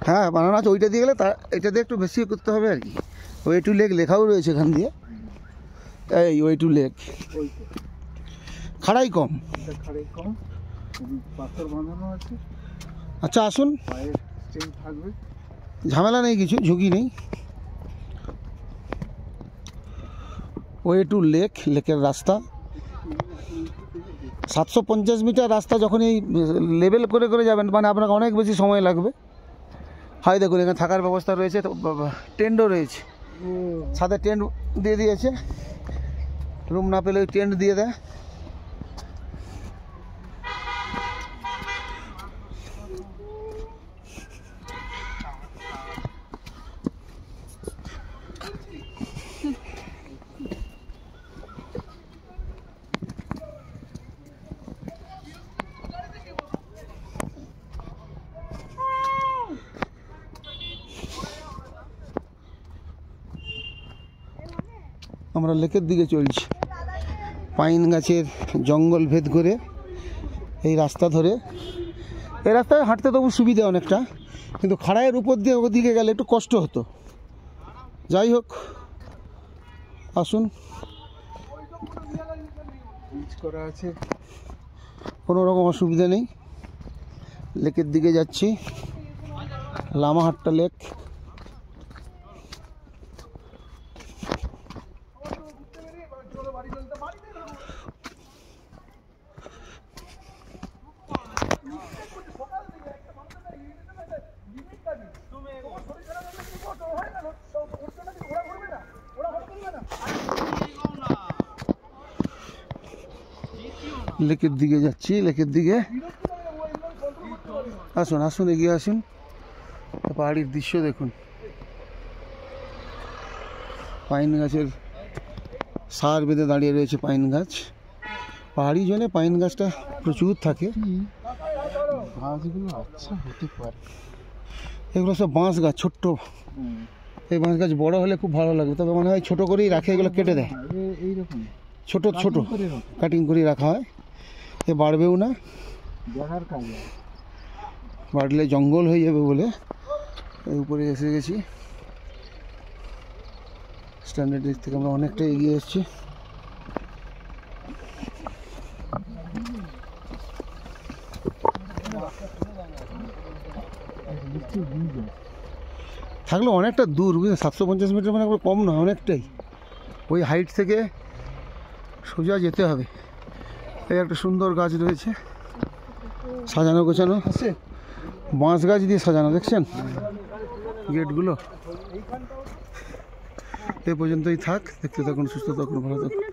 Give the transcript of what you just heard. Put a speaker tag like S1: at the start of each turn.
S1: হ্যাঁ বানানো আছে, ওইটা দিয়ে গেলে তা এটা দিয়ে একটু বেশি করতে হবে আর কি। ওয়ে টু লেক লেখাও রয়েছে এখান দিয়ে, এই ওয়ে টু লেক। খাড়াই কম,
S2: খাড়াই কম, পাথর বাঁধানো আছে।
S1: আচ্ছা আসুন,
S2: পায়ের চেন থাকবে,
S1: ঝামেলা নেই, কিছু ঝুঁকি নেই। ওয়ে টু লেক, লেকের রাস্তা 750 মিটার রাস্তা। যখন এই লেভেল করে করে যাবেন মানে আপনাকে অনেক বেশি সময় লাগবে। হয় দেখুন এখানে থাকার ব্যবস্থা রয়েছে, তো টেন্টও রয়েছে, সাথে টেন্ট দিয়ে দিয়েছে, রুম না পেলে টেন্ট দিয়ে দেয়। আমরা লেকের দিকে চলছি, পাইন গাছের জঙ্গল ভেদ করে এই রাস্তা ধরে। এই রাস্তায় হাঁটতে তবু সুবিধা অনেকটা, কিন্তু খাড়াইয়ের উপর দিয়ে ওদিকে গেলে একটু কষ্ট হতো। যাই হোক আসুন,
S2: করা আছে,
S1: কোনো রকম অসুবিধা নেই। লেকের দিকে যাচ্ছি, লামাহাট্টা লেক। লেকের দিকে যাচ্ছি, লেকের দিকে আসুন, আসুন এগিয়ে আসুন। পাহাড়ির দৃশ্য দেখুন, পাইন গাছের সার বেঁধে দাঁড়িয়ে রয়েছে পাইন গাছ। পাহাড়ি জলে পাইন গাছটা প্রচুর থাকে।
S2: গাছগুলো আচ্ছা হতে পারে,
S1: এগুলো সব বাঁশ গাছ, ছোট্ট। এই বাঁশ গাছ বড় হলে খুব ভালো লাগবে, তবে মনে হয় ছোট করেই রাখে, এগুলো কেটে দেয়।
S2: এইরকম
S1: ছোট ছোট কাটিং করে রাখা হয়, এ বাড়বেও না,
S2: দেখার কাজ,
S1: বাড়লে জঙ্গল হয়ে যাবে বলে এর উপরে এসে গেছি। স্ট্যান্ডার্ড দিক থেকে আমরা অনেকটা এগিয়ে এসেছি। থাকলে অনেকটা দূর, বুঝলেন, 750 মিটার মানে কম নয়, অনেকটাই। ওই হাইট থেকে সোজা যেতে হবে। এই একটা সুন্দর গাছ রয়েছে, সাজানো গোছানো আছে, বাঁশ গাছ দিয়ে সাজানো, দেখছেন গেটগুলো। এ পর্যন্তই থাক, দেখতে থাকুন, সুস্থ থাকুন, ভালো থাকুন।